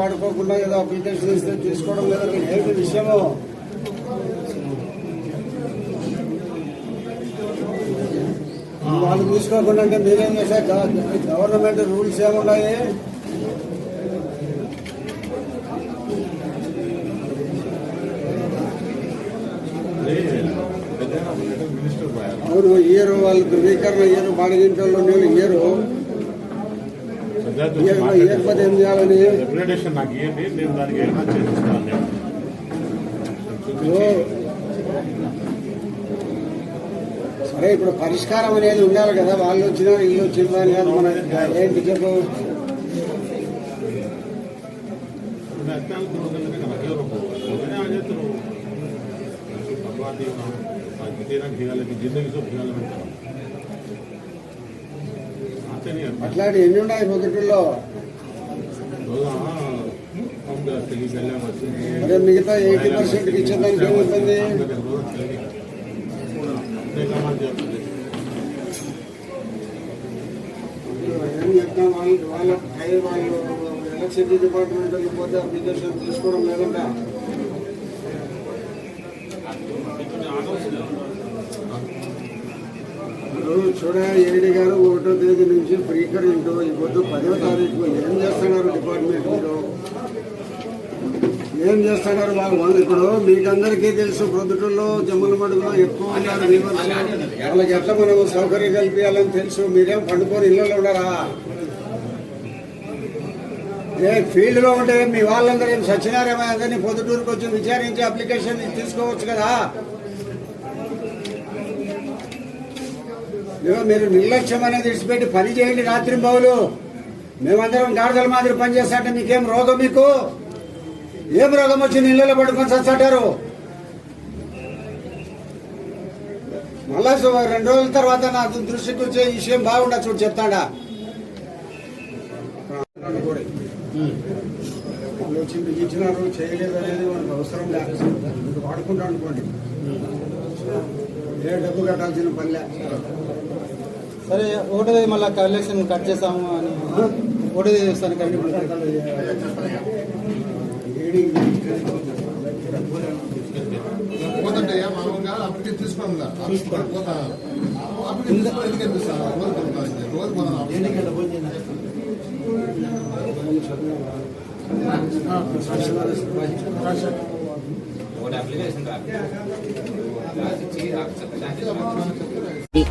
వాడుకోకుండా ఏదో అప్లికేషన్ ఇస్తే తీసుకోవడం లేదా ఏంటి విషయము? వాళ్ళు తీసుకోకుండా అంటే మీరేం చేశారు? గవర్నమెంట్ రూల్స్ ఏమున్నాయి? అవును, ఇయర్ వాళ్ళు ధృవీకరణ ఇయర్ బాడిగింట్లో ఇయరు ఇయర్పది ఏం చేయాలని సరే, ఇప్పుడు పరిష్కారం అనేది ఉండాలి కదా. వాళ్ళు వచ్చినా ఇల్లు వచ్చిందా లేదు మన ఏంటి చెప్పు. అట్లాంటి ఎన్ని ఉన్నాయి పొద్దుట్లో? అదే మిగతా 80% ఇచ్చేదానికి ఏమవుతుంది? ఏం చెప్తాం, వాళ్ళు ఎలక్ట్రిసిటీ డిపార్ట్మెంట్ పోతే అప్లికేషన్ తీసుకోవడం లేదంట. చూడ ఏడీ గారు 1వ తేదీ నుంచి ఫ్రీ కరెంటు ఇవ్వద్దు, 10వ తారీఖు ఏం చేస్తున్నారు డిపార్ట్మెంట్లో? ఏం చేస్తున్నారు వాళ్ళు? ఇప్పుడు మీకందరికీ తెలుసు, ప్రొద్దుటూరులో జమ్మలమడుగులో ఎక్కువ ఉన్నారు వీవర్స్. వాళ్ళకి ఎట్లా మనం సౌకర్యం కల్పించాలని తెలుసు. మీరేం పండుకొని ఇళ్ళలో ఉండరా? ఏ ఫీల్డ్లో ఉంటే మీ వాళ్ళందరూ ఏం సచ్చినారేమో అందరినీ పొద్దుటూరుకు వచ్చి విచారించి అప్లికేషన్ తీసుకోవచ్చు కదా. మీరు నిర్లక్ష్యం అనేది విడిచిపెట్టి పని చేయండి రాత్రి బావులు. మేమందరం గాడిదల మాదిరి పనిచేస్తాంటే మీకేం రోగం? మీకు ఏం రోగం వచ్చి నీళ్ళలో పడుకొని చచ్చాటారు? మళ్ళా 2 రోజుల తర్వాత నా దృష్టికి వచ్చే విషయం బాగుండదు. చూడు చెప్తాడా వాళ్ళు వచ్చి మీకు ఇచ్చినారు చేయలేదు అనేది మనకు అవసరం లేదు. మీరు వాడుకుంటా అనుకోండి, ఏ డబ్బు కట్టాల్సిన పనిలే. సరే, 1వ తేదీ మళ్ళీ కలెక్షన్ కట్ చేస్తాము అని 1వ తేదీ చేస్తాను.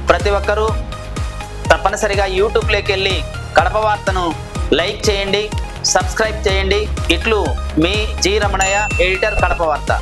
ప్రతి ఒక్కరూ తప్పనిసరిగా యూట్యూబ్లోకి వెళ్ళి కడప వార్తను లైక్ చేయండి, సబ్స్క్రైబ్ చేయండి. ఇట్లు మీ జి రమణయ్య, ఎడిటర్, కడప వార్త.